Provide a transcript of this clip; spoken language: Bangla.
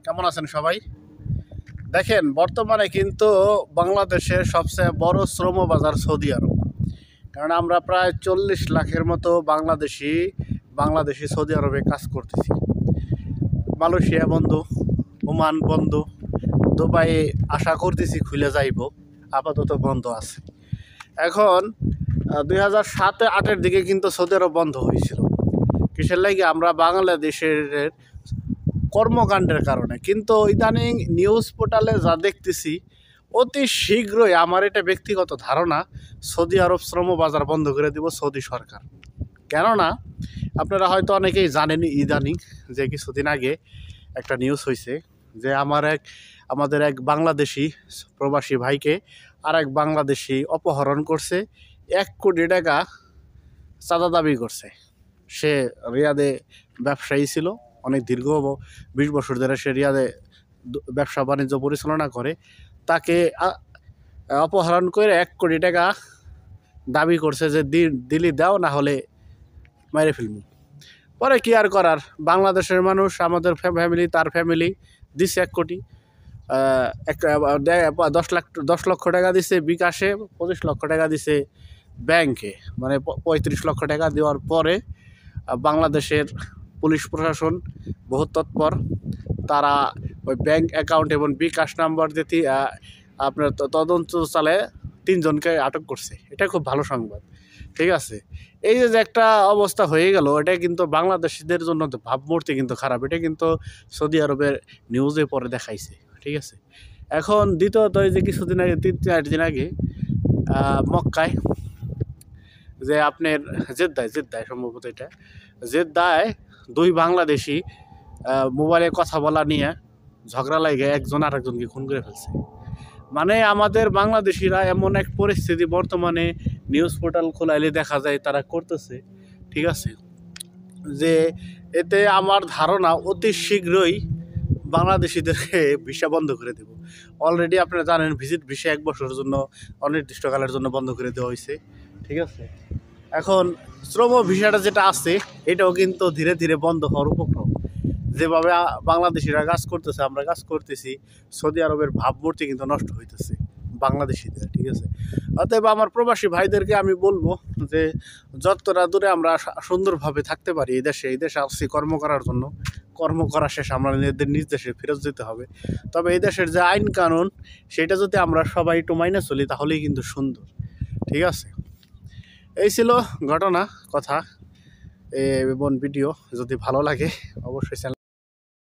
কেমন আছেন সবাই? দেখেন, বর্তমানে কিন্তু বাংলাদেশের সবচেয়ে বড় শ্রম বাজার সৌদি আরব। কারণ আমরা প্রায় 40 লাখের মতো বাংলাদেশি সৌদি আরবে কাজ করতেছি। মালয়েশিয়া বন্ধ, ওমান বন্ধ, দুবাই আশা করতেছি খুলে যাইব, আপাতত বন্ধ আছে। এখন 2007-08 দিকে কিন্তু সৌদি আরব বন্ধ হয়েছিল। কিসের লাগে? আমরা বাংলাদেশের কর্মকাণ্ডের কারণে। কিন্তু ইদানিং নিউজ পোর্টালে যা দেখতেছি, অতি শীঘ্রই, আমার এটা ব্যক্তিগত ধারণা, সৌদি আরব শ্রম বাজার বন্ধ করে দিব সৌদি সরকার। কেননা আপনারা হয়তো অনেকেই জানেন, ইদানিং যে কিছুদিন আগে একটা নিউজ হয়েছে যে আমাদের এক বাংলাদেশি প্রবাসী ভাইকে আর এক বাংলাদেশি অপহরণ করছে, 1 কোটি টাকা চাঁদা দাবি করছে। সে রিয়াদে ব্যবসায়ী ছিল, অনেক দীর্ঘ 20 বছর ধরে সে রিয়াদে ব্যবসা বাণিজ্য পরিচালনা করে। তাকে অপহরণ করে 1 কোটি টাকা দাবি করছে যে দিলি দাও, না হলে মেরে ফেলবো। পরে কি আর করার, বাংলাদেশের মানুষ, আমাদের ফ্যামিলি, তার ফ্যামিলি দিছে 1 কোটি, 10 লক্ষ টাকা দিছে বিকাশে, 25 লক্ষ টাকা দিছে ব্যাংকে, মানে 35 লক্ষ টাকা দেওয়ার পরে বাংলাদেশের পুলিশ প্রশাসন বহুত তৎপর। তারা ওই ব্যাংক অ্যাকাউন্ট এবং বিকাশ নাম্বার দিয়ে আপনার তদন্ত চালে 3 জনকে আটক করছে। এটা খুব ভালো সংবাদ, ঠিক আছে। এই যে একটা অবস্থা হয়ে গেল, এটা কিন্তু বাংলাদেশিদের জন্য ভাবমূর্তি কিন্তু খারাপ। এটা কিন্তু সৌদি আরবের নিউজে পরে দেখাইছে, ঠিক আছে। এখন দ্বিতীয়ত, এই যে কিছুদিন আগে, 3-4 দিন আগে মক্কায়, যে আপনার জেদ্দায় সম্ভবত, এটা জেদ্দায় 2 বাংলাদেশি মোবাইলে কথা বলা নিয়ে ঝগড়া লাগে, একজন আরেকজনকে খুন করে ফেলছে। মানে আমাদের বাংলাদেশিরা এমন এক পরিস্থিতি বর্তমানে নিউজ পোর্টাল খোলাইলে দেখা যায় তারা করতেছে, ঠিক আছে। যে এতে আমার ধারণা অতি শীঘ্রই বাংলাদেশিদেরকে ভিসা বন্ধ করে দেব। অলরেডি আপনারা জানেন, ভিজিট ভিসা 1 বছরের জন্য, অনির্দিষ্টকালের জন্য বন্ধ করে দেওয়া হয়েছে, ঠিক আছে। এখন শ্রম ভিসাটা যেটা আছে, এটাও কিন্তু ধীরে ধীরে বন্ধ হওয়ার উপক্রম। যেভাবে বাংলাদেশিরা কাজ করতেছে, আমরা কাজ করতেছি, সৌদি আরবের ভাবমূর্তি কিন্তু নষ্ট হইতেছে বাংলাদেশিদের, ঠিক আছে। অতএব আমার প্রবাসী ভাইদেরকে আমি বলবো যে যতটা দূরে আমরা সুন্দরভাবে থাকতে পারি এই দেশে আসছি কর্ম করার জন্য, কর্ম করা শেষ আমরা নিজ দেশে ফেরত যেতে হবে। তবে এই দেশের যে আইন কানুন, সেটা যদি আমরা সবাই একটু মাইনে চলি, তাহলেই কিন্তু সুন্দর, ঠিক আছে। এই ছিল ঘটনা কথা এবং ভিডিও। যদি ভালো লাগে অবশ্যই চ্যানেল